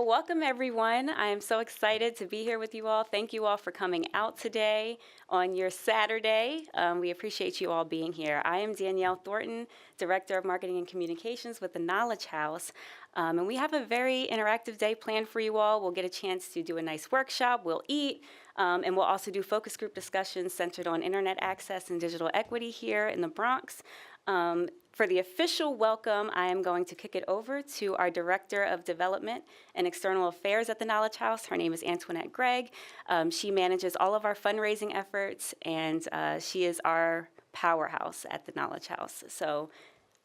Well, welcome everyone. I am so excited to be here with you all. Thank you all for coming out today on your Saturday. We appreciate you all being here. I am Danielle Thornton, Director of Marketing and Communications with the Knowledge House. And we have a very interactive day planned for you all. We'll get a chance to do a nice workshop, we'll eat, and we'll also do focus group discussions centered on internet access and digital equity here in the Bronx. For the official welcome, I am going to kick it over to our Director of Development and External Affairs at the Knowledge House. Her name is Antoinette Gregg. She manages all of our fundraising efforts, and she is our powerhouse at the Knowledge House. So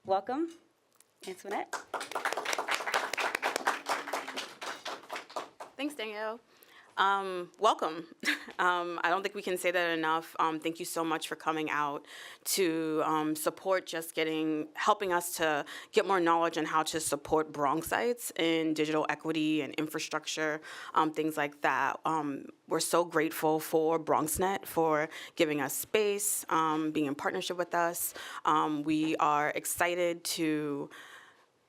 welcome, Antoinette. Thanks, Danielle. Welcome. I don't think we can say that enough. Thank you so much for coming out to support helping us to get more knowledge on how to support Bronxites in digital equity and infrastructure, things like that. We're so grateful for BronxNet for giving us space, being in partnership with us. We are excited to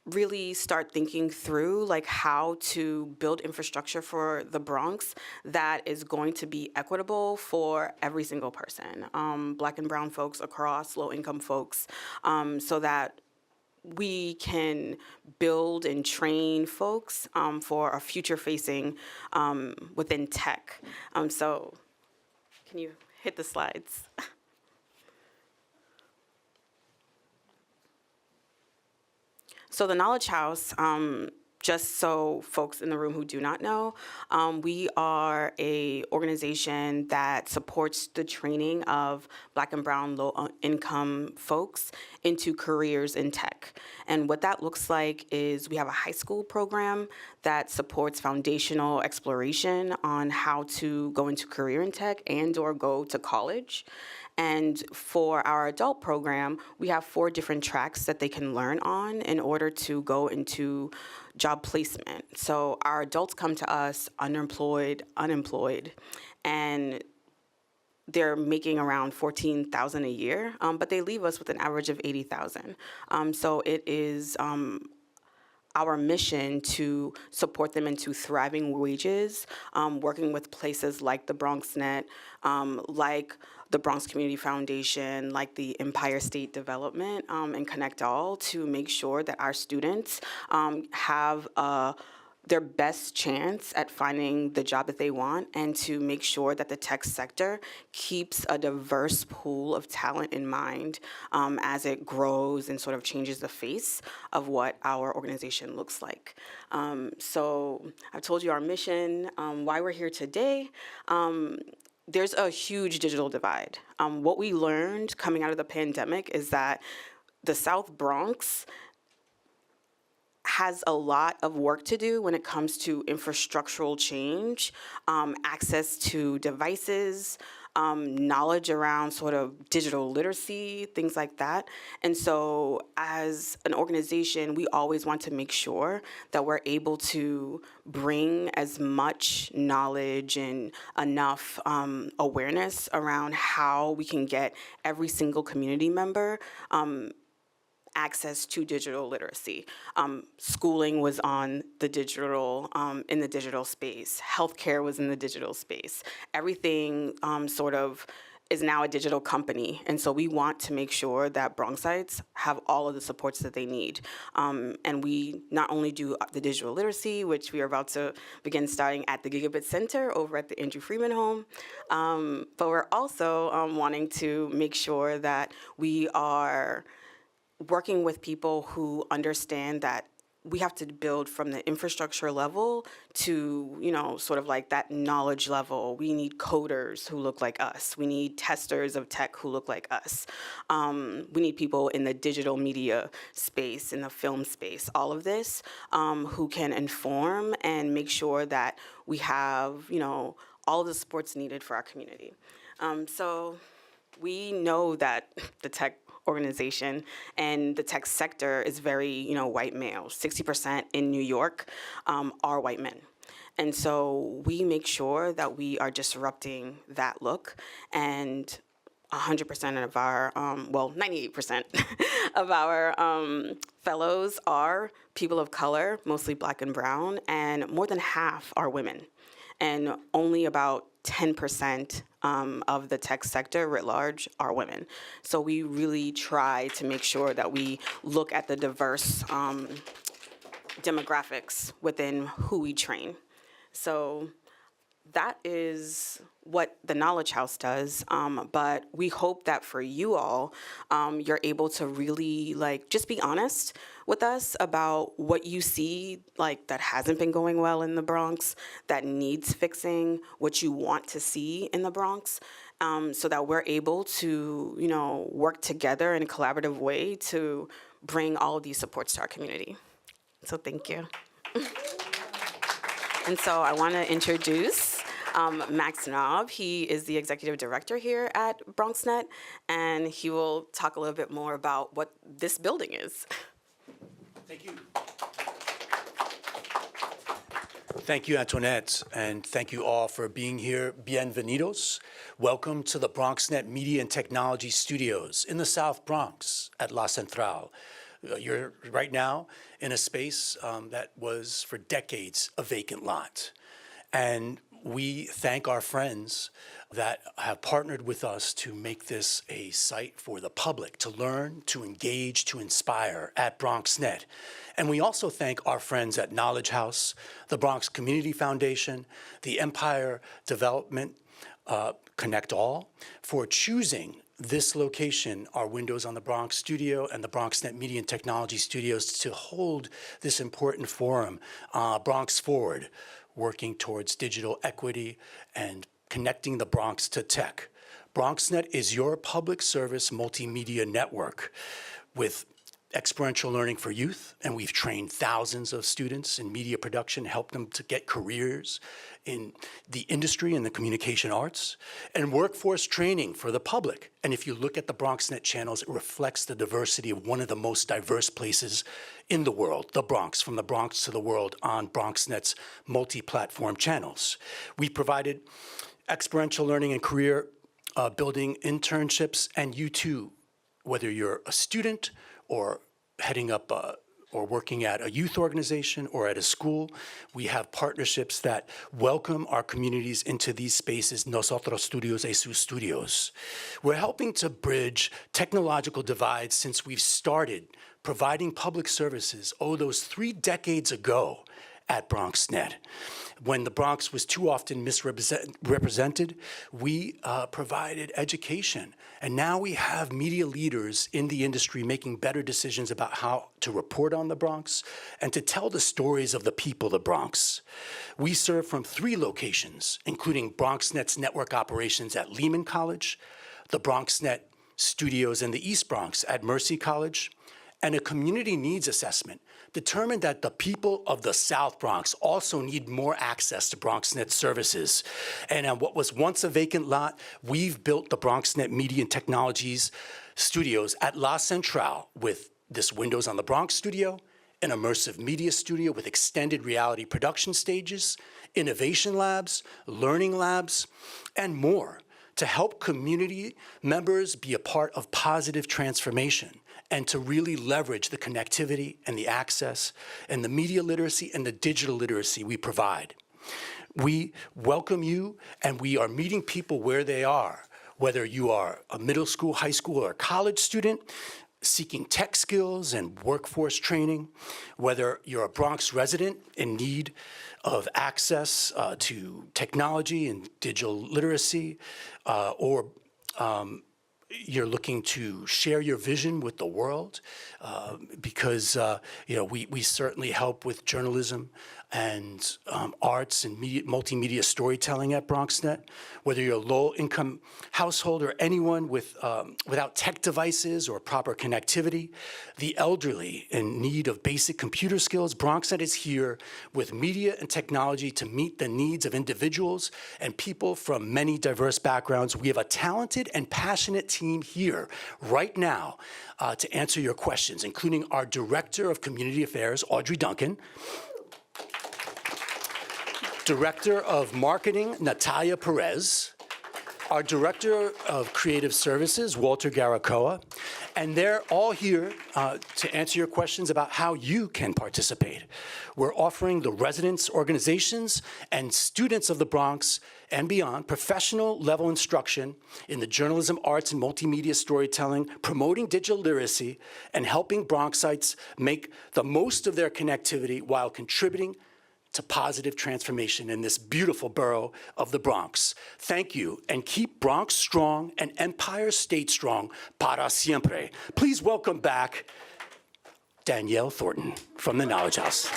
really start thinking through how to build infrastructure for the Bronx that is going to be equitable for every single person, Black and brown folks across, low-income folks, so that we can build and train folks for a future-facing within tech. So can you hit the slides? So the Knowledge House, just so folks in the room who do not know, we are an organization that supports the training of Black and brown low-income folks into careers in tech. And what that looks like is we have a high school program that supports foundational exploration on how to go into career in tech and or go to college. And for our adult program, we have 4 different tracks that they can learn on in order to go into job placement. So our adults come to us unemployed, and they're making around $14,000 a year, but they leave us with an average of $80,000. So it is our mission to support them into thriving wages, working with places like the BronxNet, like the Bronx Community Foundation, like the Empire State Development, and Connect All to make sure that our students have their best chance at finding the job that they want, and to make sure that the tech sector keeps a diverse pool of talent in mind as it grows and sort of changes the face of what our organization looks like. So I've told you our mission, why we're here today. There's a huge digital divide. What we learned coming out of the pandemic is that the South Bronx has a lot of work to do when it comes to infrastructural change, access to devices, knowledge around sort of digital literacy, things like that. And so as an organization, we always want to make sure that we're able to bring as much knowledge and enough awareness around how we can get every single community member access to digital literacy. Schooling was on the digital, in the digital space. Healthcare was in the digital space. Everything sort of is now a digital company. And so we want to make sure that Bronxites have all of the supports that they need. And we not only do the digital literacy, which we are about to begin starting at the Gigabit Center over at the Andrew Freeman Home, but we're also wanting to make sure that we are working with people who understand that we have to build from the infrastructure level to, sort of like that knowledge level. We need coders who look like us. We need testers of tech who look like us. We need people in the digital media space, in the film space, all of this, who can inform and make sure that we have, all of the supports needed for our community. So we know that the tech organization and the tech sector is very, white male. 60% in New York are white men. And so we make sure that we are disrupting that look and 100% of our, 98% of our fellows are people of color, mostly Black and brown, and more than half are women. And only about 10% of the tech sector writ large are women. So we really try to make sure that we look at the diverse demographics within who we train. So that is what the Knowledge House does, but we hope that for you all, you're able to really just be honest with us about what you see that hasn't been going well in the Bronx, that needs fixing, what you want to see in the Bronx, so that we're able to work together in a collaborative way to bring all of these supports to our community. So thank you. And so I want to introduce Max Knob. He is the executive director here at BronxNet, and he will talk a little bit more about what this building is. Thank you. Thank you, Antoinette, and thank you all for being here. Bienvenidos. Welcome to the BronxNet Media and Technology Studios in the South Bronx at La Central. You're right now in a space that was for decades a vacant lot. And we thank our friends that have partnered with us to make this a site for the public to learn, to engage, to inspire at BronxNet. And we also thank our friends at Knowledge House, the Bronx Community Foundation, the Empire Development Connect All for choosing this location, our Windows on the Bronx studio and the BronxNet Media and Technology Studios, to hold this important forum, Bronx Forward, working towards digital equity and connecting the Bronx to tech. BronxNet is your public service multimedia network with experiential learning for youth, and we've trained thousands of students in media production, helped them to get careers in the industry and the communication arts, and workforce training for the public. And if you look at the BronxNet channels, it reflects the diversity of one of the most diverse places in the world, the Bronx, from the Bronx to the world on BronxNet's multi-platform channels. We provided experiential learning and career building internships, and you too, whether you're a student or heading up or working at a youth organization or at a school, we have partnerships that welcome our communities into these spaces, Nosotros Studios y sus Studios. We're helping to bridge technological divides since we've started providing public services, those 3 decades ago at BronxNet. When the Bronx was too often misrepresented, we provided education. And now we have media leaders in the industry making better decisions about how to report on the Bronx and to tell the stories of the people of the Bronx. We serve from 3 locations, including BronxNet's network operations at Lehman College, the BronxNet studios in the East Bronx at Mercy College, and a community needs assessment determined that the people of the South Bronx also need more access to BronxNet services. And on what was once a vacant lot, we've built the BronxNet Media and Technologies studios at La Central with this Windows on the Bronx studio, an immersive media studio with extended reality production stages, innovation labs, learning labs, and more to help community members be a part of positive transformation and to really leverage the connectivity and the access and the media literacy and the digital literacy we provide. We welcome you, and we are meeting people where they are, whether you are a middle school, high school, or a college student seeking tech skills and workforce training, whether you're a Bronx resident in need of access to technology and digital literacy, or you're looking to share your vision with the world, because we certainly help with journalism and arts and multimedia storytelling at BronxNet. Whether you're a low-income household or anyone without tech devices or proper connectivity, the elderly in need of basic computer skills, BronxNet is here with media and technology to meet the needs of individuals and people from many diverse backgrounds. We have a talented and passionate team here right now to answer your questions, including our Director of Community Affairs, Audrey Duncan, Director of Marketing, Natalia Perez, our Director of Creative Services, Walter Garacoa, and they're all here to answer your questions about how you can participate. We're offering the residents, organizations, and students of the Bronx and beyond professional level instruction in the journalism, arts, and multimedia storytelling, promoting digital literacy, and helping Bronxites make the most of their connectivity while contributing to positive transformation in this beautiful borough of the Bronx. Thank you, and keep Bronx strong and Empire State strong para siempre. Please welcome back Danielle Thornton from the Knowledge House.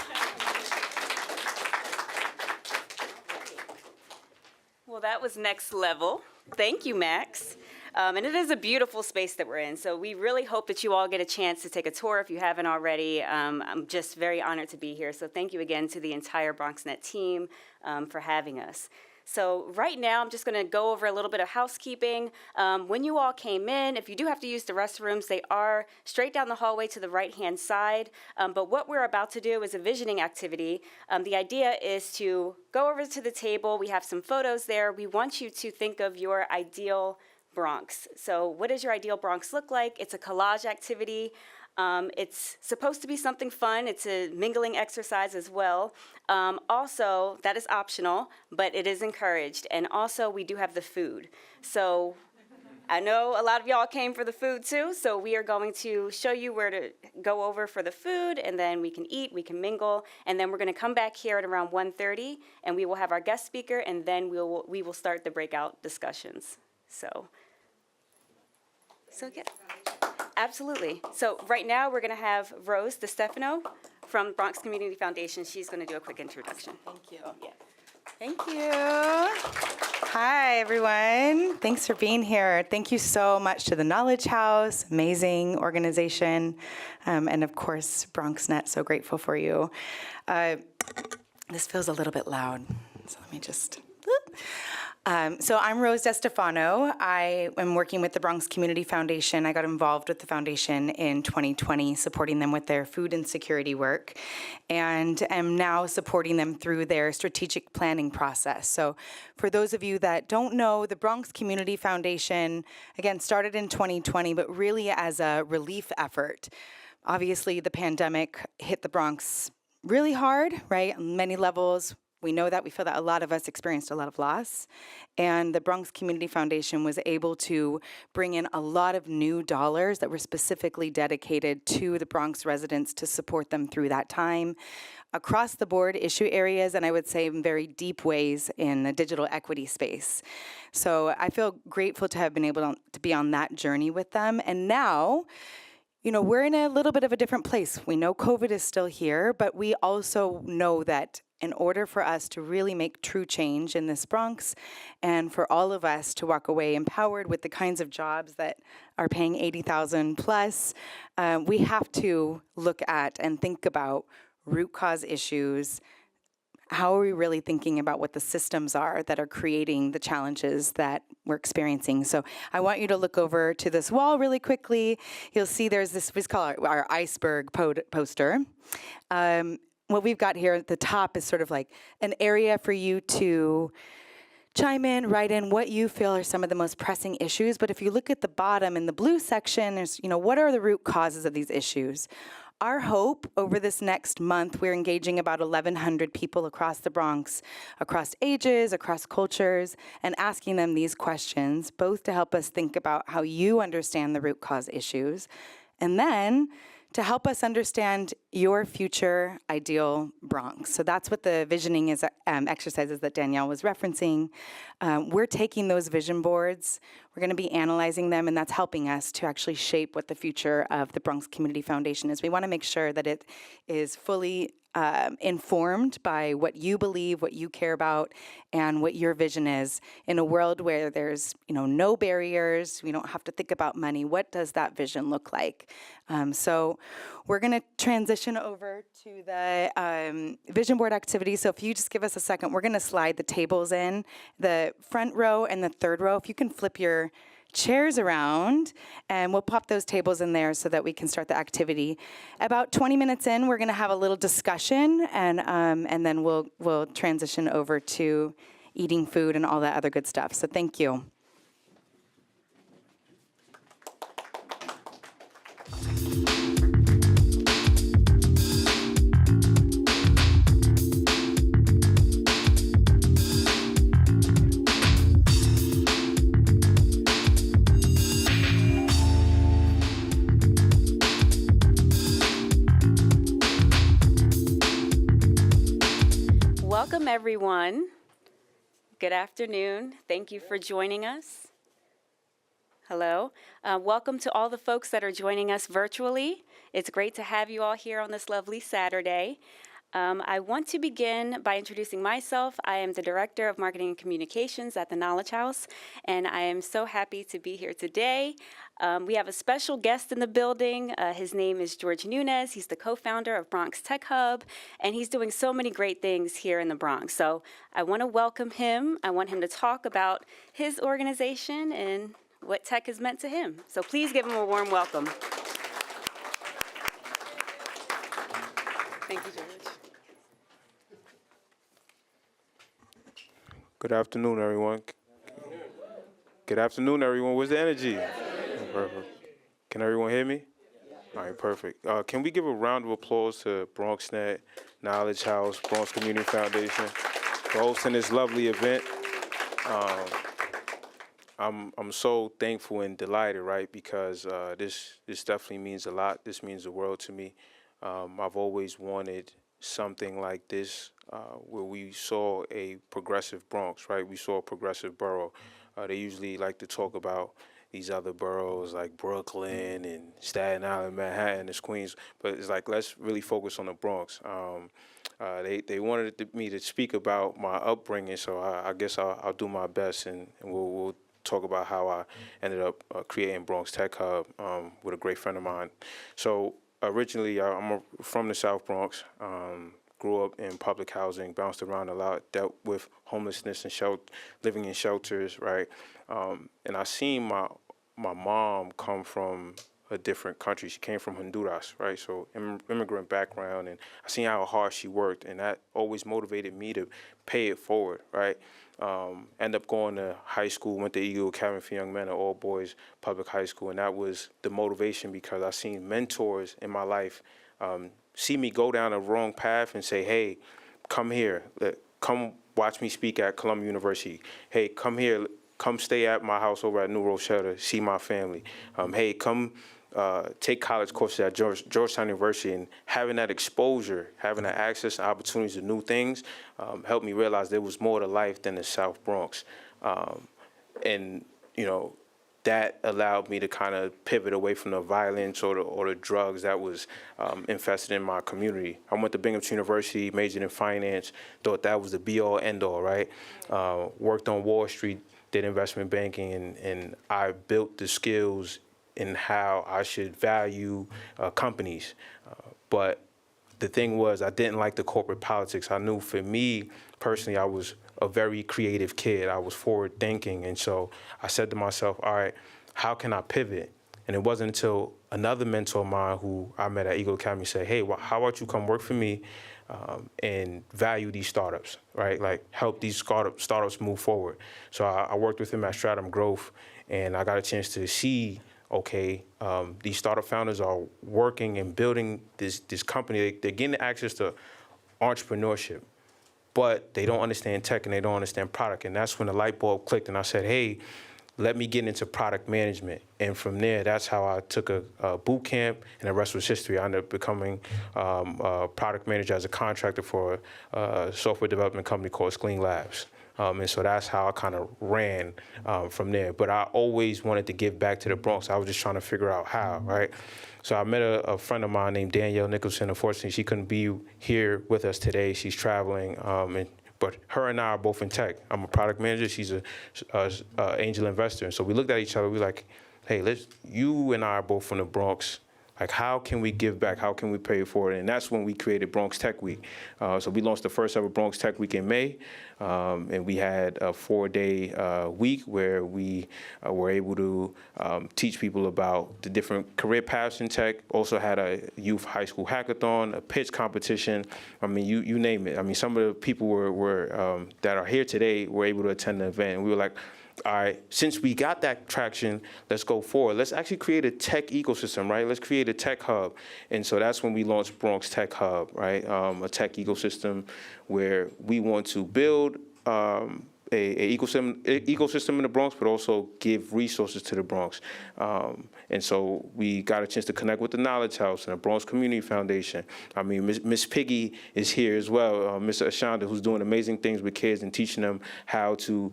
Well, that was next level. Thank you, Max. And it is a beautiful space that we're in, so we really hope that you all get a chance to take a tour if you haven't already. I'm just very honored to be here, so thank you again to the entire BronxNet team for having us. So right now, I'm just going to go over a little bit of housekeeping. When you all came in, if you do have to use the restrooms, they are straight down the hallway to the right-hand side. But what we're about to do is a visioning activity. The idea is to go over to the table. We have some photos there. We want you to think of your ideal Bronx. So what does your ideal Bronx look like? It's a collage activity. It's supposed to be something fun. It's a mingling exercise as well. Also, that is optional, but it is encouraged. And also, we do have the food. So I know a lot of y'all came for the food too, so we are going to show you where to go over for the food, and then we can eat, we can mingle, and then we're going to come back here at around 1:30, and we will have our guest speaker, and then we will start the breakout discussions. So yeah. Absolutely. So right now, we're going to have Rose DeStefano from Bronx Community Foundation. She's going to do a quick introduction. Thank you. Yeah. Thank you. Hi, everyone. Thanks for being here. Thank you so much to the Knowledge House, amazing organization, and of course, BronxNet, so grateful for you. This feels a little bit loud, so let me just... So I'm Rose DeStefano. I am working with the Bronx Community Foundation. I got involved with the foundation in 2020, supporting them with their food insecurity work, and am now supporting them through their strategic planning process. So for those of you that don't know, the Bronx Community Foundation, again, started in 2020, but really as a relief effort. Obviously, the pandemic hit the Bronx really hard, right, on many levels. We know that. We feel that a lot of us experienced a lot of loss. And the Bronx Community Foundation was able to bring in a lot of new dollars that were specifically dedicated to the Bronx residents to support them through that time. Across the board issue areas, and I would say in very deep ways in the digital equity space. So I feel grateful to have been able to be on that journey with them. And now, you know, we're in a little bit of a different place. We know COVID is still here, but we also know that in order for us to really make true change in this Bronx and for all of us to walk away empowered with the kinds of jobs that are paying $80,000 plus, we have to look at and think about root cause issues. How are we really thinking about what the systems are that are creating the challenges that we're experiencing? So I want you to look over to this wall really quickly. You'll see there's this, we call our iceberg poster. What we've got here at the top is sort of like an area for you to chime in, write in what you feel are some of the most pressing issues. But if you look at the bottom in the blue section, there's, you know, what are the root causes of these issues? Our hope over this next month, we're engaging about 1,100 people across the Bronx, across ages, across cultures, and asking them these questions, both to help us think about how you understand the root cause issues, and then to help us understand your future ideal Bronx. So that's what the visioning is, exercises that Danielle was referencing. We're taking those vision boards, we're gonna be analyzing them, and that's helping us to actually shape what the future of the Bronx Community Foundation is. We wanna make sure that it is fully informed by what you believe, what you care about, and what your vision is in a world where there's, you know, no barriers. We don't have to think about money. What does that vision look like? So we're going to transition over to the vision board activity. So if you just give us a second, we're going to slide the tables in, the front row and the third row. If you can flip your chairs around, and we'll pop those tables in there so that we can start the activity. About 20 minutes in, we're going to have a little discussion, and then we'll transition over to eating food and all that other good stuff. So thank you. welcome everyone. Good afternoon. Thank you for joining us. Hello. Welcome to all the folks that are joining us virtually. It's great to have you all here on this lovely Saturday. I want to begin by introducing myself. I am the Director of Marketing and Communications at the Knowledge House, and I am so happy to be here today. We have a special guest in the building. His name is George Nunes. He's the co-founder of Bronx Tech Hub, and he's doing so many great things here in the Bronx. So I want to welcome him. I want him to talk about his organization and what tech has meant to him. So please give him a warm welcome. Thank you, George. Good afternoon, everyone. Good afternoon, everyone. Where's the energy? Perfect. Can everyone hear me? All right, perfect. Can we give a round of applause to BronxNet, Knowledge House, Bronx Community Foundation for hosting this lovely event? I'm so thankful and delighted, right? Because this definitely means a lot. This means the world to me. I've always wanted something like this where we saw a progressive Bronx, right? We saw a progressive borough. They usually like to talk about these other boroughs like Brooklyn and Staten Island, Manhattan, and Queens, but it's like, let's really focus on the Bronx. They wanted me to speak about my upbringing, so I guess I'll do my best, and we'll talk about how I ended up creating Bronx Tech Hub with a great friend of mine. So originally, I'm from the South Bronx. Grew up in public housing, bounced around a lot, dealt with homelessness and living in shelters, right? And I seen my mom come from a different country. She came from Honduras, right? So immigrant background, and I seen how hard she worked, and that always motivated me to pay it forward, right? End up going to high school, went to Eagle Academy for Young Men, an all-boys public high school, and that was the motivation because I seen mentors in my life see me go down a wrong path and say, hey, come here, come watch me speak at Columbia University. Hey, come here, come stay at my house over at New Rochelle to see my family. Hey, come take college courses at Georgetown University, and having that exposure, having that access and opportunities to new things helped me realize there was more to life than the South Bronx. And, you know, that allowed me to kind of pivot away from the violence or the drugs that was infested in my community. I went to Binghamton University, majored in finance, thought that was the be-all, end-all, right? Worked on Wall Street, did investment banking, and I built the skills in how I should value companies. But the thing was, I didn't like the corporate politics. I knew for me, personally, I was a very creative kid. I was forward thinking. And so I said to myself, all right, how can I pivot? And it wasn't until another mentor of mine who I met at Eagle Academy said, hey, well, how about you come work for me and value these startups, right? Like help these startups move forward. So I worked with him at Stratum Growth, and I got a chance to see, okay, these startup founders are working and building this company. They're getting access to entrepreneurship, but they don't understand tech and they don't understand product. And that's when the light bulb clicked, and I said, hey, let me get into product management. And from there, that's how I took a boot camp, and the rest was history. I ended up becoming a product manager as a contractor for a software development company called Skleen Labs. And so that's how I kind of ran from there. But I always wanted to give back to the Bronx. I was just trying to figure out how, right? So I met a friend of mine named Danielle Nicholson. Unfortunately, she couldn't be here with us today. She's traveling, but her and I are both in tech. I'm a product manager. She's a angel investor. And so we looked at each other. We were like, hey, you and I are both from the Bronx. Like, how can we give back? How can we pay it forward? And that's when we created Bronx Tech Week. So we launched the first ever Bronx Tech Week in May. And we had a 4-day week where we were able to teach people about the different career paths in tech. Also had a youth high school hackathon, a pitch competition. I mean, you name it. I mean, some of the people were that are here today were able to attend the event. And we were like, all right, since we got that traction, let's go forward. Let's actually create a tech ecosystem, right? Let's create a tech hub. And so that's when we launched Bronx Tech Hub, right? A tech ecosystem where we want to build a ecosystem in the Bronx, but also give resources to the Bronx. And so we got a chance to connect with the Knowledge House and the Bronx Community Foundation. I mean, Miss Piggy is here as well, Miss Ashanda, who's doing amazing things with kids and teaching them how to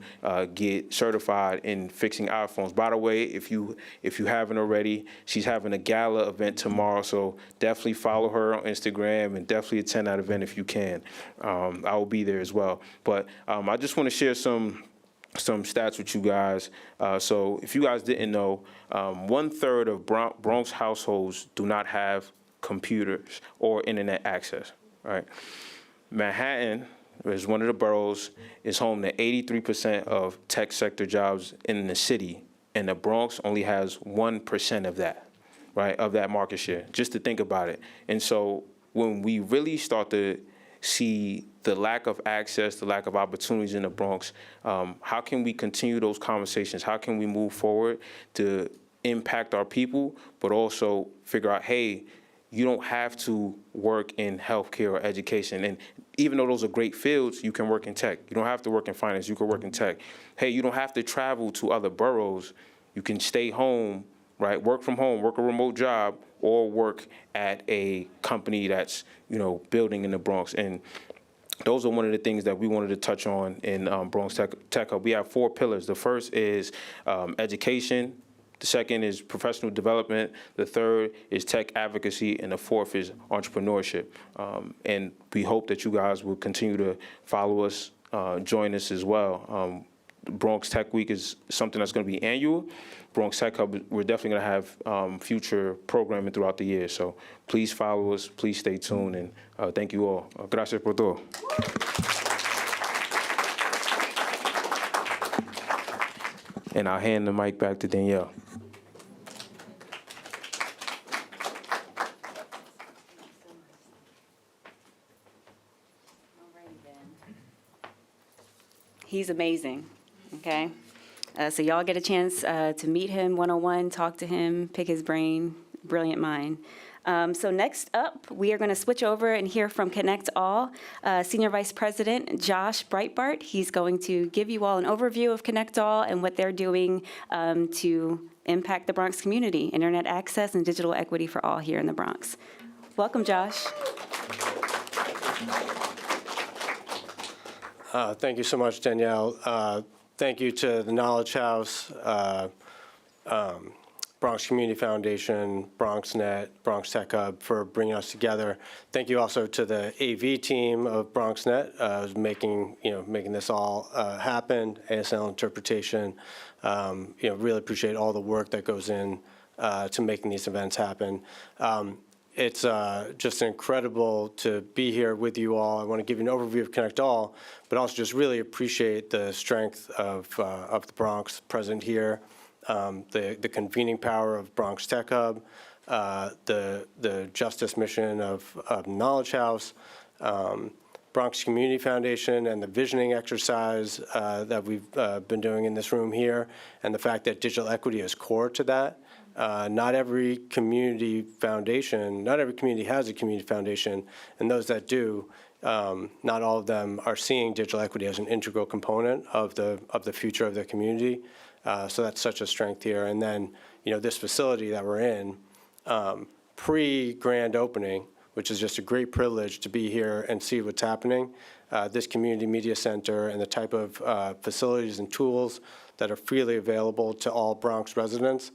get certified in fixing iPhones. By the way, if you haven't already, she's having a gala event tomorrow, so definitely follow her on Instagram and definitely attend that event if you can. I will be there as well. But I just want to share some stats with you guys. So if you guys didn't know, 1/3 of Bronx households do not have computers or internet access, right? Manhattan is one of the boroughs, is home to 83% of tech sector jobs in the city, and the Bronx only has 1% of that, right, of that market share, just to think about it. And so when we really start to see the lack of access, the lack of opportunities in the Bronx, how can we continue those conversations? How can we move forward to impact our people, but also figure out, hey, you don't have to work in healthcare or education. And even though those are great fields, you can work in tech. You don't have to work in finance, you can work in tech. Hey, you don't have to travel to other boroughs. You can stay home, right? Work from home, work a remote job, or work at a company that's, building in the Bronx. And those are one of the things that we wanted to touch on in Bronx Tech Hub. We have 4 pillars. The first is education. The second is professional development. The third is tech advocacy. And the fourth is entrepreneurship. And we hope that you guys will continue to follow us, join us as well. Bronx Tech Week is something that's going to be annual. Bronx Tech Hub, we're definitely going to have future programming throughout the year. So please follow us, please stay tuned, and thank you all. Gracias por todo. And I'll hand the mic back to Danielle. He's amazing, okay? So y'all get a chance to meet him one-on-one, talk to him, pick his brain, brilliant mind. So next up, we are going to switch over and hear from Connect All, Senior Vice President Josh Breitbart. He's going to give you all an overview of Connect All and what they're doing to impact the Bronx community, internet access and digital equity for all here in the Bronx. Welcome, Josh. Thank you so much, Danielle. Thank you to the Knowledge House, Bronx Community Foundation, BronxNet, Bronx Tech Hub for bringing us together. Thank you also to the AV team of BronxNet, making this all happen, ASL interpretation. Really appreciate all the work that goes in to making these events happen. It's just incredible to be here with you all. I want to give you an overview of Connect All, but also just really appreciate the strength of the Bronx present here, the convening power of Bronx Tech Hub, the justice mission of Knowledge House, Bronx Community Foundation, and the visioning exercise that we've been doing in this room here, and the fact that digital equity is core to that. Not every community has a community foundation, and those that do, not all of them are seeing digital equity as an integral component of the future of their community. So that's such a strength here. And then, this facility that we're in, pre-grand opening, which is just a great privilege to be here and see what's happening. This community media center and the type of facilities and tools that are freely available to all Bronx residents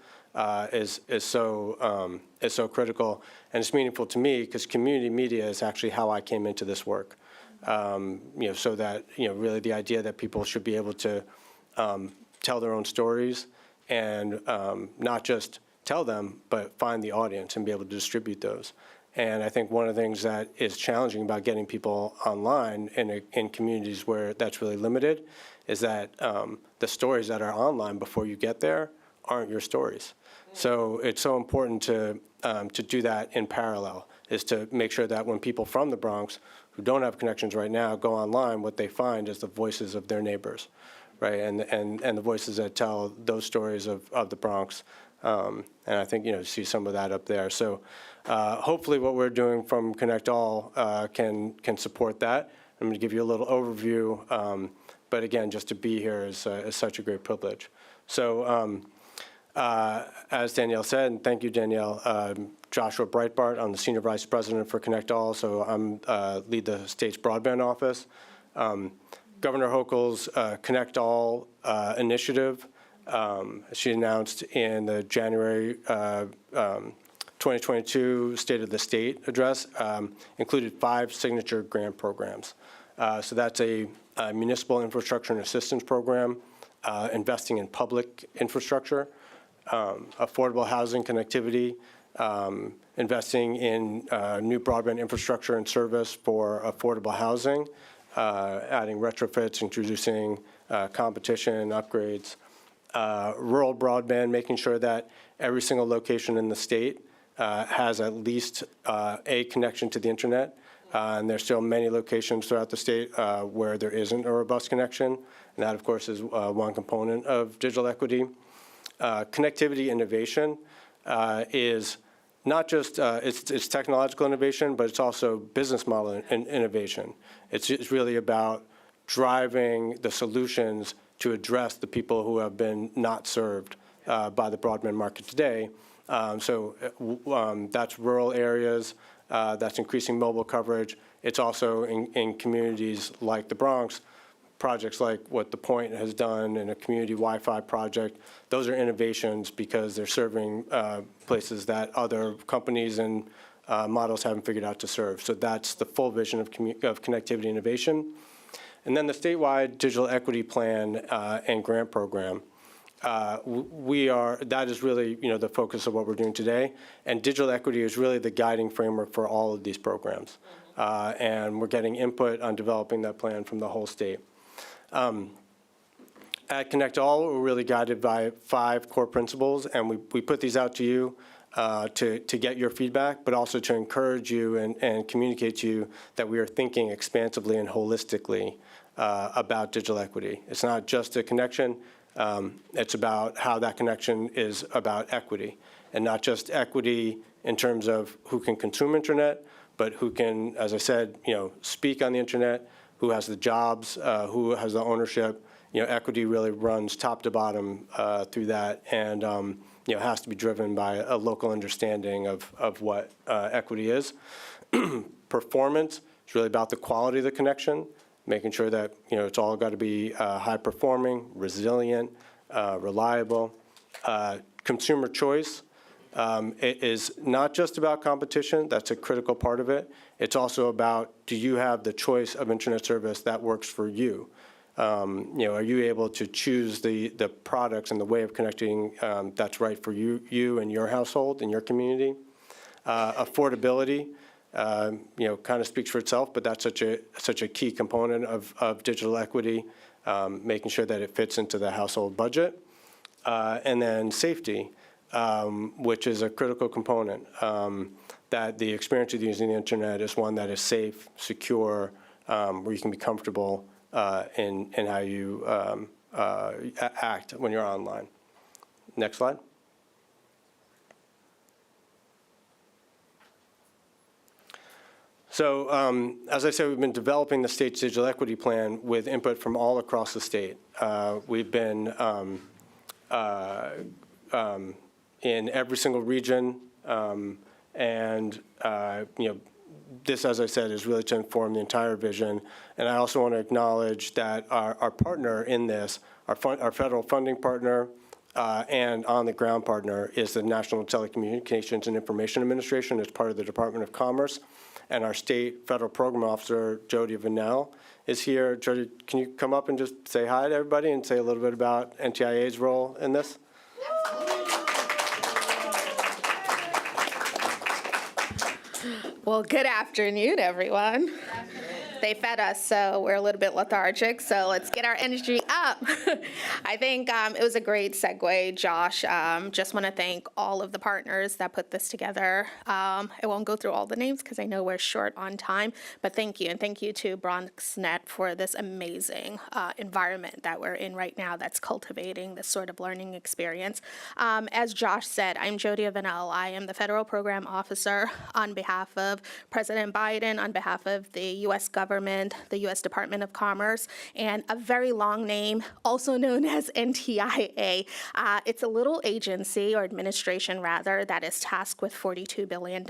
is so critical, and it's meaningful to me because community media is actually how I came into this work. So that really the idea that people should be able to tell their own stories and not just tell them, but find the audience and be able to distribute those. And I think one of the things that is challenging about getting people online in communities where that's really limited is that the stories that are online before you get there aren't your stories. So it's so important to do that in parallel, is to make sure that when people from the Bronx who don't have connections right now go online, what they find is the voices of their neighbors, right? And the voices that tell those stories of the Bronx. And I think, you see some of that up there. So hopefully what we're doing from Connect All can support that. I'm going to give you a little overview. but again, just to be here is such a great privilege. So as Danielle said, and thank you, Danielle, Joshua Breitbart, I'm the Senior Vice President for Connect All, so I'm lead the state's broadband office. Governor Hochul's Connect All initiative, she announced in the January 2022 State of the State address, included 5 signature grant programs. So that's a municipal infrastructure and assistance program, investing in public infrastructure, affordable housing connectivity, investing in new broadband infrastructure and service for affordable housing, adding retrofits, introducing competition, upgrades, rural broadband, making sure that every single location in the state has at least a connection to the internet. And there's still many locations throughout the state where there isn't a robust connection. And that, of course, is one component of digital equity. Connectivity innovation is not just it's technological innovation, but it's also business model innovation. It's really about driving the solutions to address the people who have been not served by the broadband market today. So that's rural areas, that's increasing mobile coverage. It's also in communities like the Bronx, projects like what The Point has done in a community Wi-Fi project. Those are innovations because they're serving places that other companies and models haven't figured out to serve. So that's the full vision of connectivity innovation. And then the statewide digital equity plan and grant program. That is really, the focus of what we're doing today. And digital equity is really the guiding framework for all of these programs. And we're getting input on developing that plan from the whole state. At Connect All, we're really guided by 5 core principles, and we put these out to you to get your feedback, but also to encourage you and communicate to you that we are thinking expansively and holistically about digital equity. It's not just a connection. It's about how that connection is about equity, and not just equity in terms of who can consume internet, but who can, as I said, speak on the internet, who has the jobs, who has the ownership. Equity really runs top to bottom through that, and has to be driven by a local understanding of what equity is. Performance is really about the quality of the connection, making sure that it's all got to be high performing, resilient, reliable. Consumer choice. It is not just about competition. That's a critical part of it. It's also about, do you have the choice of internet service that works for you? Are you able to choose the products and the way of connecting that's right for you and your household and your community? Affordability, kind of speaks for itself, but that's such a key component of digital equity, making sure that it fits into the household budget. And then safety. Which is a critical component, that the experience of using the internet is one that is safe, secure, where you can be comfortable in how you act when you're online. Next slide. So as I said, we've been developing the state's digital equity plan with input from all across the state. We've been in every single region, and this, as I said, is really to inform the entire vision. And I also want to acknowledge that our partner in this, our federal funding partner and on-the-ground partner, is the National Telecommunications and Information Administration. It's part of the Department of Commerce. And our state federal program officer, Jody Vanell, is here. Jody, can you come up and just say hi to everybody and say a little bit about NTIA's role in this? Well, good afternoon, everyone. They fed us, so we're a little bit lethargic, so let's get our energy up. I think it was a great segue, Josh. Just want to thank all of the partners that put this together. I won't go through all the names because I know we're short on time, but thank you, and thank you to BronxNet for this amazing environment that we're in right now that's cultivating this sort of learning experience. As Josh said, I'm Jody Vanell. I am the Federal Program Officer on behalf of of President Biden, on behalf of the U.S. government, the U.S. Department of Commerce, and a very long name, also known as NTIA. It's a little agency, or administration rather, that is tasked with $42 billion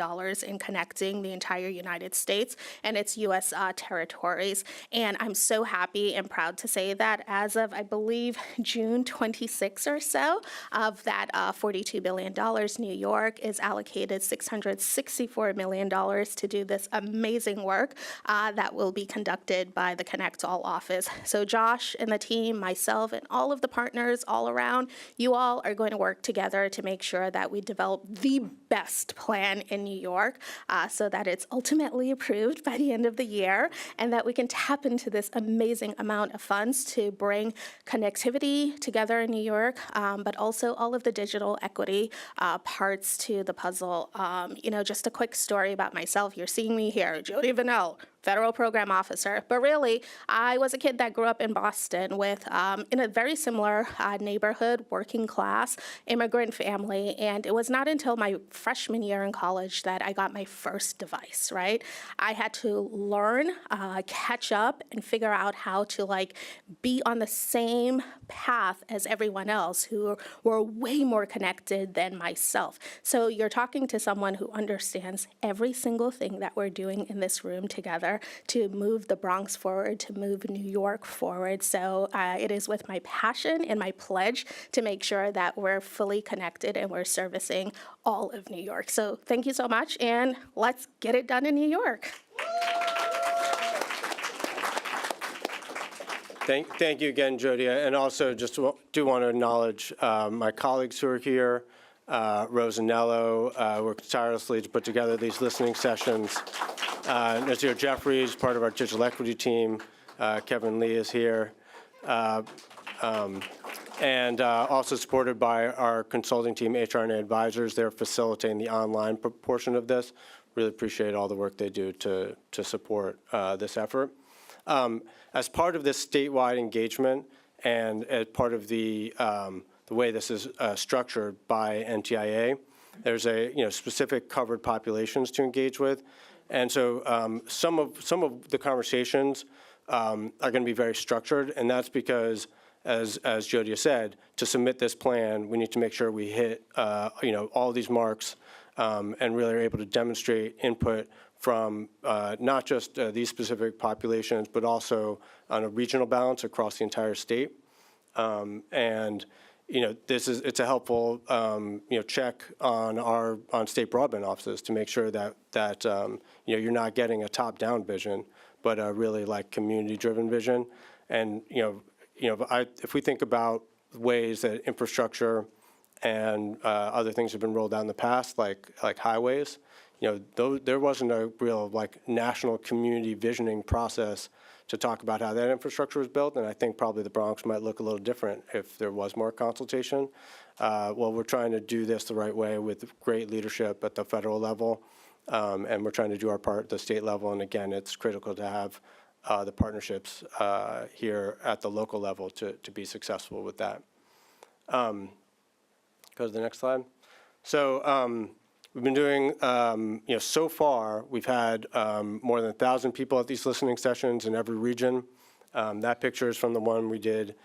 in connecting the entire United States and its U.S. Territories. And I'm so happy and proud to say that as of, I believe, June 26 or so, of that $42 billion, New York is allocated $664 million to do this amazing work that will be conducted by the Connect All office. So Josh and the team, myself, and all of the partners all around, you all are going to work together to make sure that we develop the best plan in New York so that it's ultimately approved by the end of the year and that we can tap into this amazing amount of funds to bring connectivity together in New York, but also all of the digital equity parts to the puzzle. Just a quick story about myself. You're seeing me here, Jody Vanell, federal program officer. But really, I was a kid that grew up in Boston with, in a very similar neighborhood, working class, immigrant family. And it was not until my freshman year in college that I got my first device, right? I had to learn, catch up, and figure out how to be on the same path as everyone else who were way more connected than myself. So you're talking to someone who understands every single thing that we're doing in this room together to move the Bronx forward, to move New York forward. So it is with my passion and my pledge to make sure that we're fully connected and we're servicing all of New York. So thank you so much, and let's get it done in New York. Thank you again, Jody. And also just do want to acknowledge my colleagues who are here, Rose and Nello, worked tirelessly to put together these listening sessions. Nazir Jeffries, part of our digital equity team. Kevin Lee is here. And also supported by our consulting team, HR and advisors. They're facilitating the online portion of this. Really appreciate all the work they do to support this effort. As part of this statewide engagement and as part of the way this is structured by NTIA, there's specific covered populations to engage with. And so some of the conversations are going to be very structured, and that's because, as Jody has said, to submit this plan, we need to make sure we hit all these marks and really are able to demonstrate input from not just these specific populations, but also on a regional balance across the entire state. And it's a helpful check on state broadband offices to make sure that you're not getting a top-down vision, but a really community-driven vision. And if we think about ways that infrastructure and other things have been rolled out in the past, like highways, there wasn't a real national community visioning process to talk about how that infrastructure was built, and I think probably the Bronx might look a little different if there was more consultation. Well, we're trying to do this the right way with great leadership at the federal level, and we're trying to do our part at the state level, and again, it's critical to have the partnerships here at the local level to be successful with that. Go to the next slide. So we've been doing, so far, we've had more than 1,000 people at these listening sessions in every region. That picture is from the one we did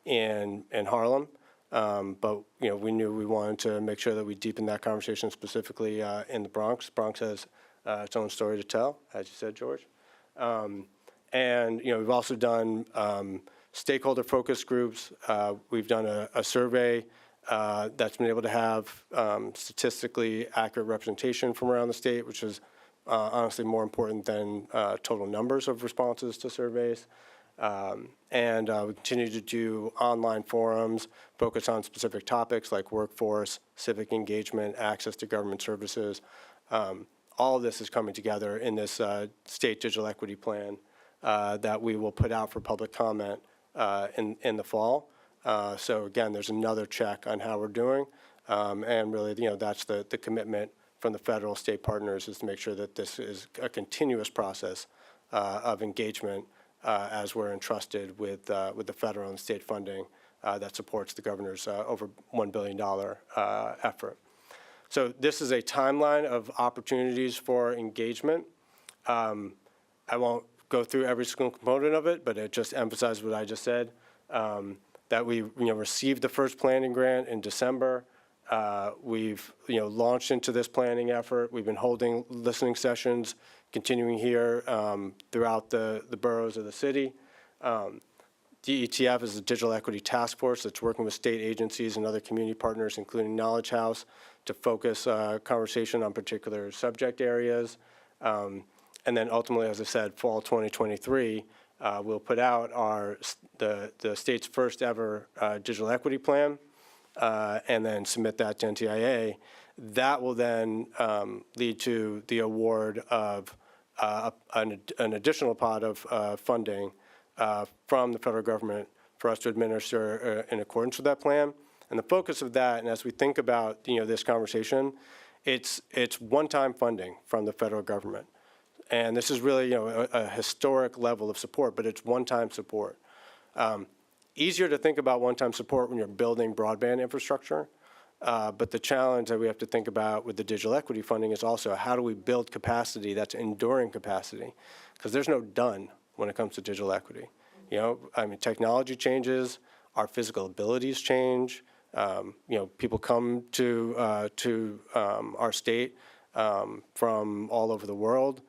in Harlem. But, we knew we wanted to make sure that we deepen that conversation specifically in the Bronx. Bronx has its own story to tell, as you said, George. And, we've also done stakeholder focus groups. We've done a survey that's been able to have statistically accurate representation from around the state, which is honestly more important than total numbers of responses to surveys. And we continue to do online forums, focus on specific topics like workforce, civic engagement, access to government services. All of this is coming together in this state digital equity plan that we will put out for public comment in the fall. So again, there's another check on how we're doing, and really, that's the commitment from the federal state partners is to make sure that this is a continuous process of engagement as we're entrusted with the federal and state funding that supports the governor's over $1 billion effort. So this is a timeline of opportunities for engagement. I won't go through every single component of it, but it just emphasizes what I just said, that we received the first planning grant in December. We've launched into this planning effort. We've been holding listening sessions, continuing here throughout the boroughs of the city. DETF is a digital equity task force that's working with state agencies and other community partners, including Knowledge House, to focus conversation on particular subject areas. And then ultimately, as I said, fall 2023, we'll put out the state's first ever digital equity plan, and then submit that to NTIA. That will then lead to the award of an additional pot of funding from the federal government for us to administer in accordance with that plan. And the focus of that, and as we think about this conversation, it's one-time funding from the federal government. And this is really a historic level of support, but it's one-time support. Easier to think about one-time support when you're building broadband infrastructure, but the challenge that we have to think about with the digital equity funding is also how do we build capacity that's enduring capacity? Because there's no done when it comes to digital equity. Technology changes, our physical abilities change. People come to our state from all over the world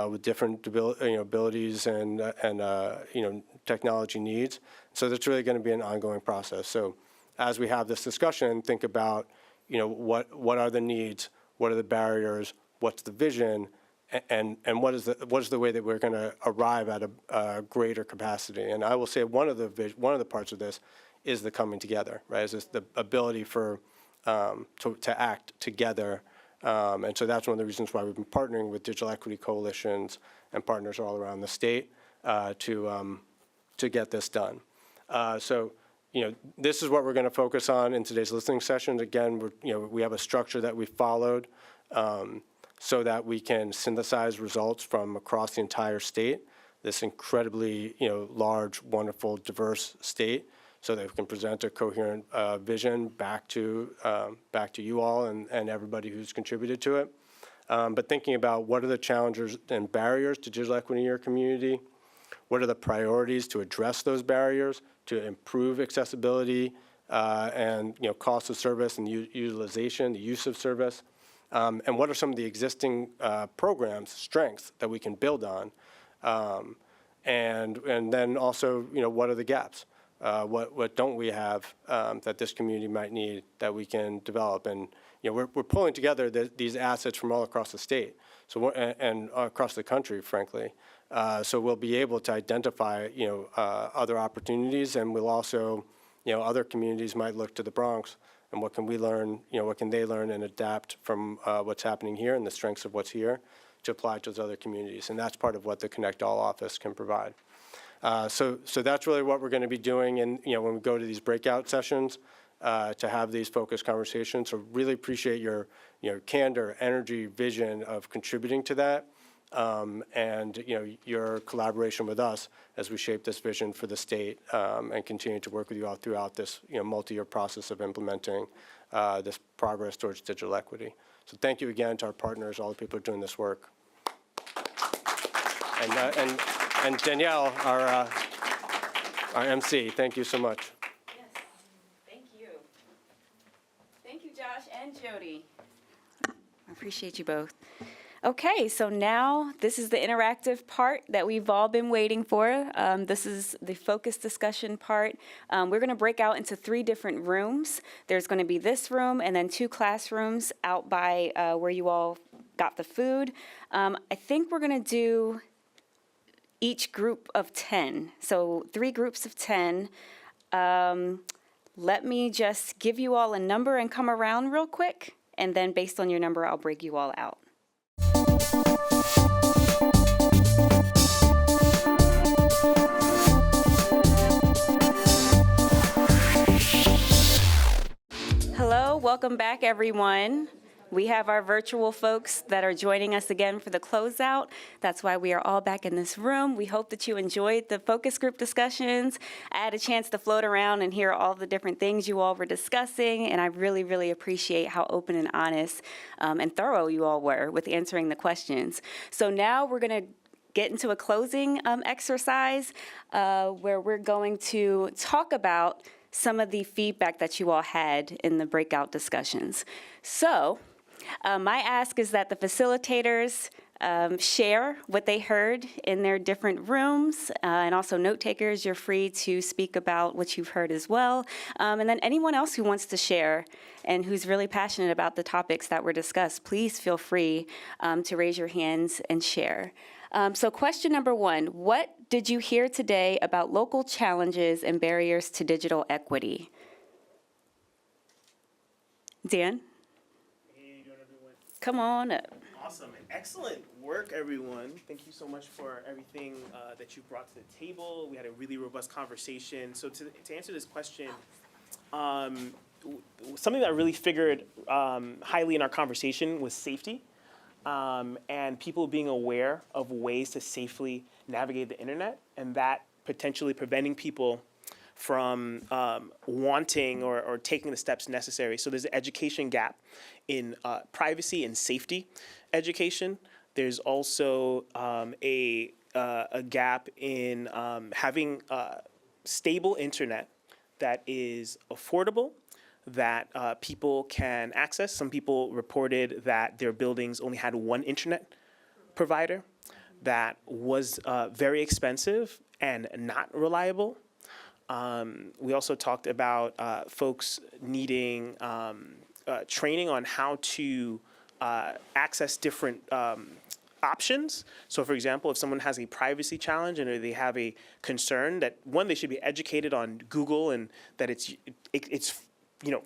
with different abilities and technology needs. So that's really going to be an ongoing process. So as we have this discussion, think about what are the needs, what are the barriers, what's the vision, and what is the way that we're going to arrive at a greater capacity. And I will say one of the parts of this is the coming together, right? Is this the ability for to act together. And so that's one of the reasons why we've been partnering with digital equity coalitions and partners all around the state to get this done. So this is what we're going to focus on in today's listening session. Again, we have a structure that we followed so that we can synthesize results from across the entire state, this incredibly large, wonderful, diverse state, so that we can present a coherent vision back to you all and everybody who's contributed to it. But thinking about what are the challenges and barriers to digital equity in your community, what are the priorities to address those barriers, to improve accessibility and cost of service and utilization, the use of service, and what are some of the existing programs, strengths that we can build on, and then also what are the gaps. What don't we have that this community might need that we can develop? And we're pulling together these assets from all across the state, and across the country, frankly. So we'll be able to identify other opportunities, and we'll also other communities might look to the Bronx and what can we learn? What can they learn and adapt from what's happening here and the strengths of what's here to apply to those other communities? And that's part of what the Connect All office can provide. So that's really what we're going to be doing, and when we go to these breakout sessions to have these focused conversations. So really appreciate your candor, energy, vision of contributing to that, and your collaboration with us as we shape this vision for the state and continue to work with you all throughout this multi-year process of implementing this progress towards digital equity. So thank you again to our partners, all the people who are doing this work, and Danielle, our MC, thank you so much. Yes, thank you. Thank you, Josh and Jody. I appreciate you both. Okay, so now this is the interactive part that we've all been waiting for. This is the focused discussion part. We're going to break out into 3 different rooms. There's going to be this room and then 2 classrooms out by where you all got the food. I think we're going to do each group of 10. So 3 groups of 10. Let me just give you all a number and come around real quick. And then based on your number, I'll break you all out. Hello, welcome back, everyone. We have our virtual folks that are joining us again for the closeout. That's why we are all back in this room. We hope that you enjoyed the focus group discussions. I had a chance to float around and hear all the different things you all were discussing, and I really, really appreciate how open and honest and thorough you all were with answering the questions. So now we're going to get into a closing exercise where we're going to talk about some of the feedback that you all had in the breakout discussions. So my ask is that the facilitators share what they heard in their different rooms, and also note takers, you're free to speak about what you've heard as well. And then anyone else who wants to share and who's really passionate about the topics that were discussed, please feel free to raise your hands and share. So question number one, what did you hear today about local challenges and barriers to digital equity? Dan? Hey, doing everyone. Come on up. Awesome. Excellent work, everyone. Thank you so much for everything that you brought to the table. We had a really robust conversation. So to answer this question, something that really figured highly in our conversation was safety. And people being aware of ways to safely navigate the internet, and that potentially preventing people from wanting or taking the steps necessary. So there's an education gap in privacy and safety education. There's also a gap in having stable internet that is affordable, that people can access. Some people reported that their buildings only had one internet provider that was very expensive and not reliable. We also talked about folks needing training on how to access different options. So for example, if someone has a privacy challenge and they have a concern, that one, they should be educated on Google and that it's you know,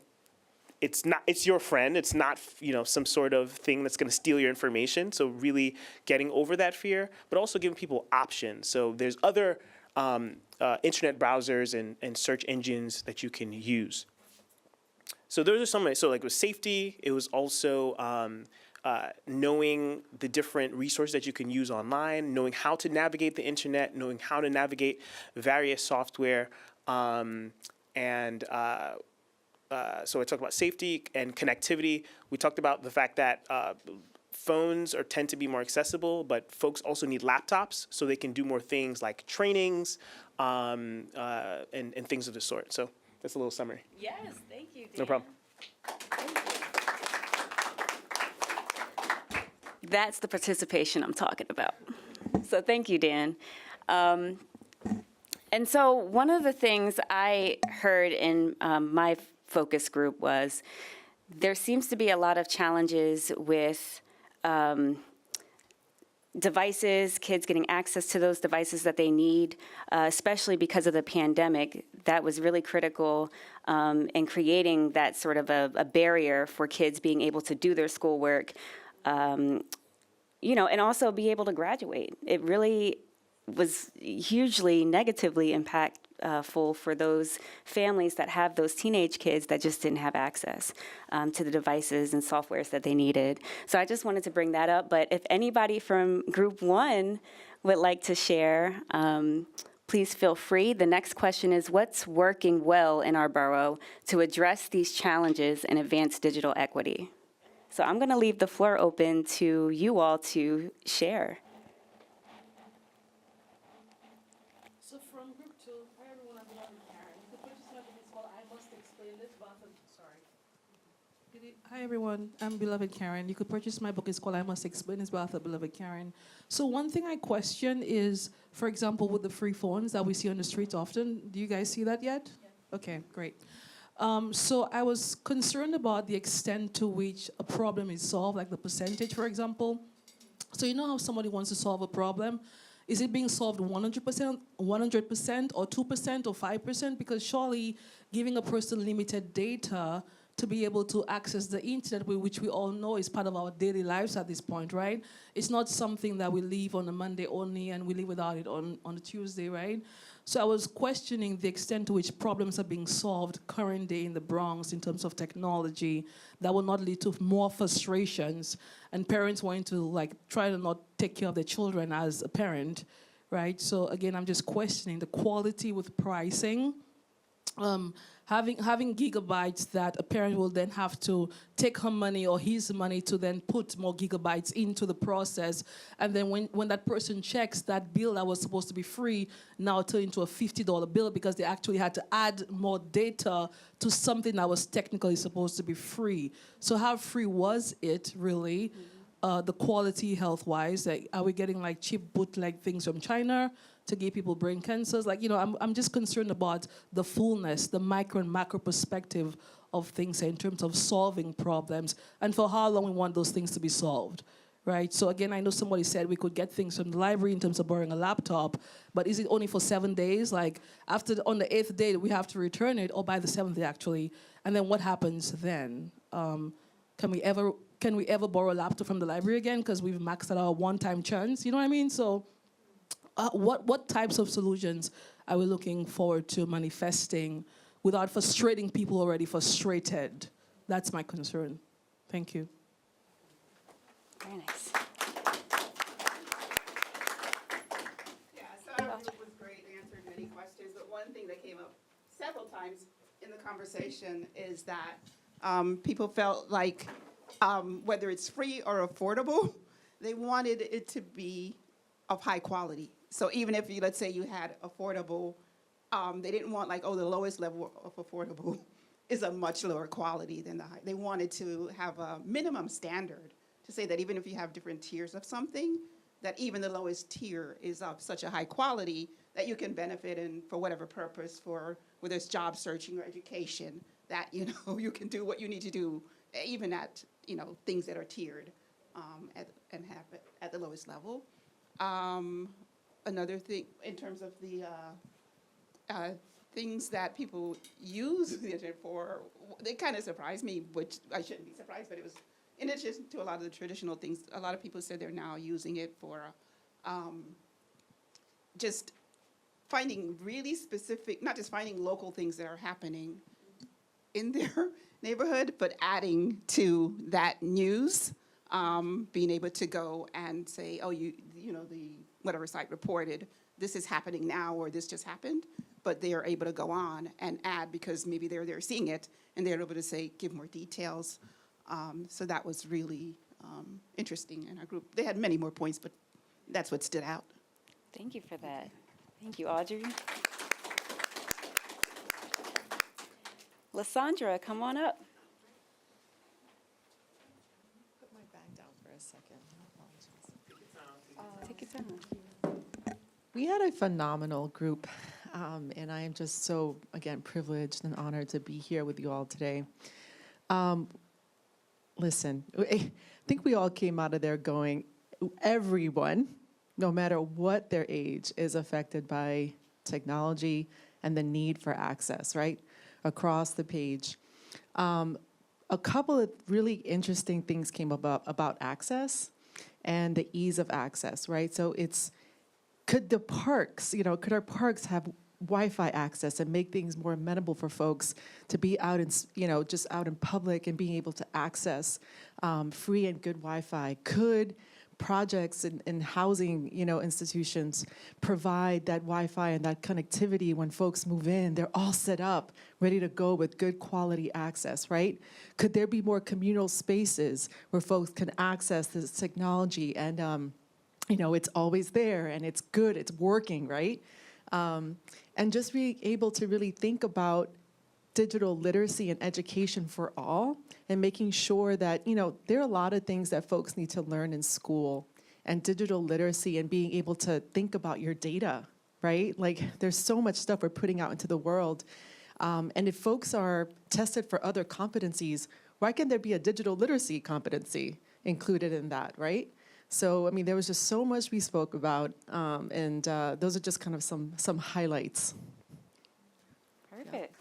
it's your friend. It's not, you know, some sort of thing that's going to steal your information. So really getting over that fear, but also giving people options. So there's other internet browsers and search engines that you can use. So those are some. So like with safety, it was also knowing the different resources that you can use online, knowing how to navigate the internet, knowing how to navigate various software, so I talked about safety and connectivity. We talked about the fact that phones tend to be more accessible, but folks also need laptops so they can do more things like trainings and things of the sort. So that's a little summary. Yes, thank you, Dan. No problem. That's the participation I'm talking about. So thank you, Dan. And so one of the things I heard in my focus group was there seems to be a lot of challenges with devices, kids getting access to those devices that they need, especially because of the pandemic. That was really critical in creating that sort of a barrier for kids being able to do their schoolwork, you know, and also be able to graduate. It really was hugely negatively impactful for those families that have those teenage kids that just didn't have access to the devices and softwares that they needed. So I just wanted to bring that up. But if anybody from Group 1 would like to share, please feel free. The next question is, what's working well in our borough to address these challenges and advance digital equity? So I'm going to leave the floor open to you all to share. So from Group 2, hi everyone, I'm Beloved Karen. The purchase method is called I Must Explain This, by author, sorry. Hi everyone, I'm Beloved Karen. You could purchase my book, it's called I Must Explain This, by author Beloved Karen. So one thing I question is, for example, with the free phones that we see on the streets often, do you guys see that yet? Yeah. Okay, great. So I was concerned about the extent to which a problem is solved, like the percentage, for example. So you know how somebody wants to solve a problem? Is it being solved 100%, 100%, or 2%, or 5%? Because surely giving a person limited data to be able to access the internet, which we all know is part of our daily lives at this point, right? It's not something that we leave on a Monday only and we live without it on a Tuesday, right? So I was questioning the extent to which problems are being solved current day in the Bronx in terms of technology that will not lead to more frustrations and parents wanting to like try to not take care of their children as a parent, right? So again, I'm just questioning the quality with pricing. Having gigabytes that a parent will then have to take her money or his money to then put more gigabytes into the process. And then when that person checks, that bill that was supposed to be free now turned into a $50 bill because they actually had to add more data to something that was technically supposed to be free. So how free was it really? The quality health-wise, like, are we getting like cheap bootleg things from China to give people brain cancers? Like, I'm just concerned about the fullness, the micro and macro perspective of things in terms of solving problems and for how long we want those things to be solved, right? So again, I know somebody said we could get things from the library in terms of borrowing a laptop, but is it only for 7 days? Like on the 8th day, we have to return it, or by the 7th day actually, and then what happens then? Can we ever borrow a laptop from the library again because we've maxed out our one-time churns? You know what I mean? So what types of solutions are we looking forward to manifesting without frustrating people already frustrated? That's my concern. Thank you. Very nice. Yeah, so our group was great, answered many questions, but one thing that came up several times in the conversation is that people felt like whether it's free or affordable, they wanted it to be of high quality. So even if let's say you had affordable, they didn't want like, the lowest level of affordable is a much lower quality than the high. They wanted to have a minimum standard to say that even if you have different tiers of something, that even the lowest tier is of such a high quality that you can benefit in for whatever purpose, for whether it's job searching or education, that you can do what you need to do, even at things that are tiered and have it at the lowest level. Another thing in terms of the things that people use the internet for, they kind of surprised me, which I shouldn't be surprised, but it was in addition to a lot of the traditional things. A lot of people said they're now using it for just finding really specific, not just finding local things that are happening in their neighborhood, but adding to that news, being able to go and say, the whatever site reported, this is happening now, or this just happened, but they are able to go on and add because maybe they're seeing it, and they're able to say, give more details. So that was really interesting in our group. They had many more points, but that's what stood out. Thank you for that. Thank you, Audrey. Lysandra, come on up. Put my bag down for a second. Take your time. We had a phenomenal group, and I am just so, again, privileged and honored to be here with you all today. Listen, I think we all came out of there going, everyone, no matter what their age, is affected by technology and the need for access, right? Across the page. A couple of really interesting things came about access and the ease of access, right? So could our parks have Wi-Fi access and make things more amenable for folks to be out in, just out in public and being able to access free and good Wi-Fi? Could projects and housing, institutions provide that Wi-Fi and that connectivity when folks move in? They're all set up, ready to go with good quality access, right? Could there be more communal spaces where folks can access this technology and, it's always there and it's good, it's working, right? And just being able to really think about digital literacy and education for all, and making sure that, there are a lot of things that folks need to learn in school, and digital literacy and being able to think about your data, right? Like, there's so much stuff we're putting out into the world. And if folks are tested for other competencies, why can't there be a digital literacy competency included in that, right? So, there was just so much we spoke about, and those are just kind of some highlights. Perfect.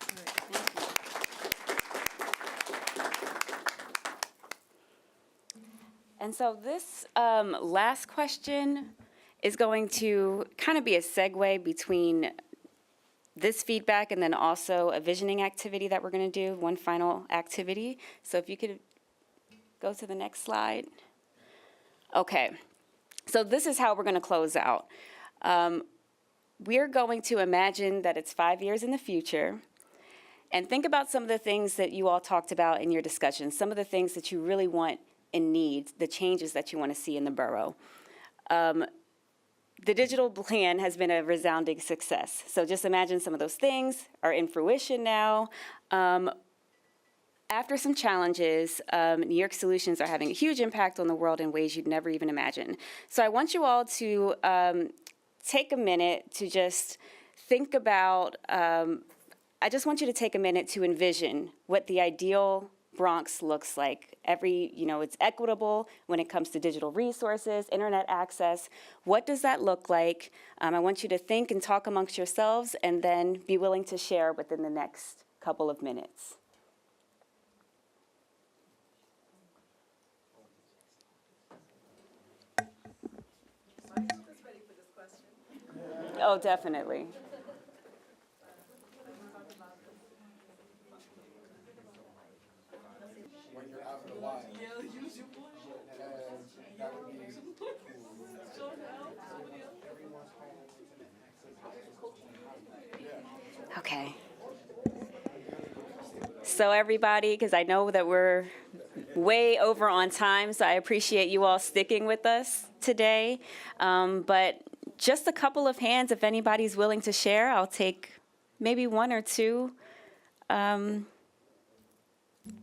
And so this last question is going to kind of be a segue between this feedback and then also a visioning activity that we're going to do, one final activity. So if you could go to the next slide. Okay, so this is how we're going to close out. We're going to imagine that it's 5 years in the future and think about some of the things that you all talked about in your discussion, some of the things that you really want and need, the changes that you want to see in the borough. The digital plan has been a resounding success. So just imagine some of those things are in fruition now. After some challenges, New York solutions are having a huge impact on the world in ways you'd never even imagine. So I want you all to take a minute to just think about, I just want you to take a minute to envision what the ideal Bronx looks like. It's equitable when it comes to digital resources, internet access. What does that look like? I want you to think and talk amongst yourselves and then be willing to share within the next couple of minutes. Oh, definitely. Okay. So everybody, because I know that we're way over on time, so I appreciate you all sticking with us today. But just a couple of hands, if anybody's willing to share, I'll take maybe one or two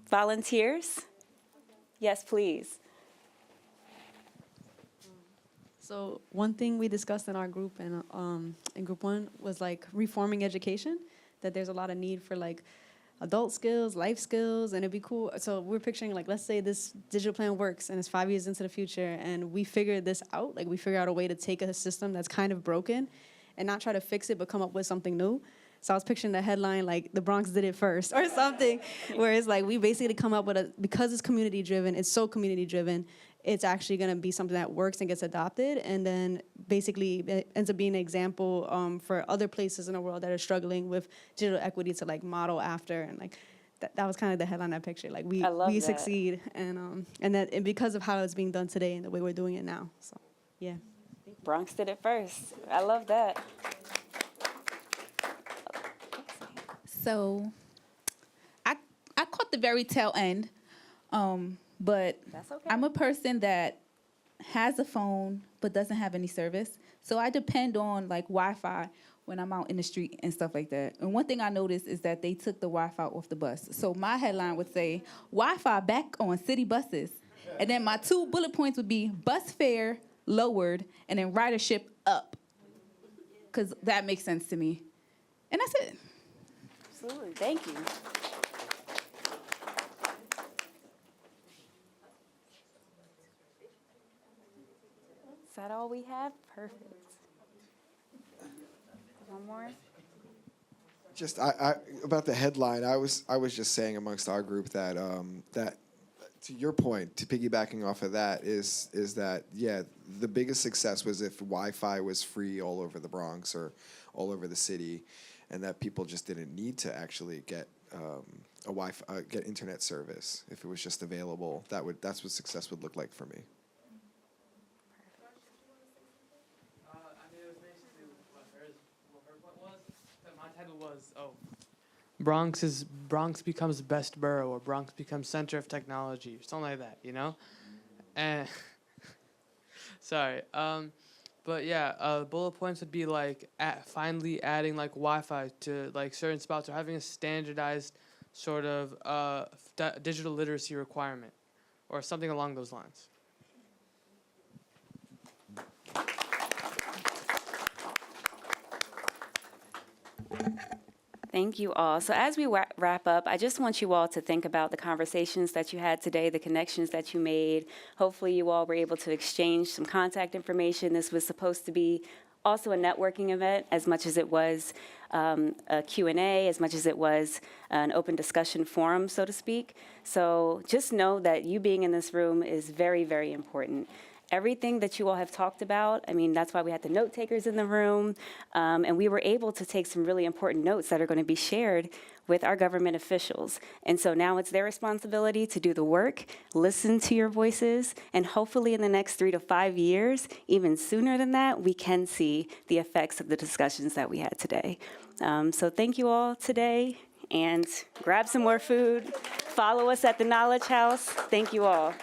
volunteers. Yes, please. So one thing we discussed in our group and in group one was like reforming education, that there's a lot of need for like adult skills, life skills, and it'd be cool. So we're picturing like, let's say this digital plan works and it's 5 years into the future and we figure this out, like we figure out a way to take a system that's kind of broken and not try to fix it, but come up with something new. So I was picturing the headline like the Bronx did it first or something, where it's like we basically come up with because it's community driven, it's so community driven, it's actually going to be something that works and gets adopted, and then basically it ends up being an example for other places in the world that are struggling with digital equity to like model after, and like that was kind of the headline I pictured. Like we succeed, and because of how it's being done today and the way we're doing it now. So yeah, Bronx did it first. I love that. So I caught the very tail end, but That's okay. I'm a person that has a phone but doesn't have any service. So I depend on like Wi-Fi when I'm out in the street and stuff like that. And one thing I noticed is that they took the Wi-Fi off the bus. So my headline would say, Wi-Fi back on city buses. And then my 2 bullet points would be bus fare lowered and then ridership up. Because that makes sense to me. And that's it. Absolutely. Thank you. Is that all we have? Perfect. One more? Just about the headline, I was just saying amongst our group that that to your point, to piggybacking off of that is that the biggest success was if Wi-Fi was free all over the Bronx or all over the city, and that people just didn't need to actually get get internet service if it was just available. That's what success would look like for me. My title was, Bronx becomes best borough, or Bronx becomes center of technology, or something like that, you know? And sorry, but yeah, bullet points would be like finally adding like Wi-Fi to like certain spots, or having a standardized sort of digital literacy requirement, or something along those lines. Thank you all. So as we wrap up, I just want you all to think about the conversations that you had today, the connections that you made. Hopefully you all were able to exchange some contact information. This was supposed to be also a networking event as much as it was a Q&A, as much as it was an open discussion forum, so to speak. So just know that you being in this room is very, very important. Everything that you all have talked about, I mean, that's why we had the note takers in the room, and we were able to take some really important notes that are going to be shared with our government officials. And so now it's their responsibility to do the work, listen to your voices, and hopefully in the next 3 to 5 years, even sooner than that, we can see the effects of the discussions that we had today. So thank you all today, and grab some more food. Follow us at the Knowledge House. Thank you all.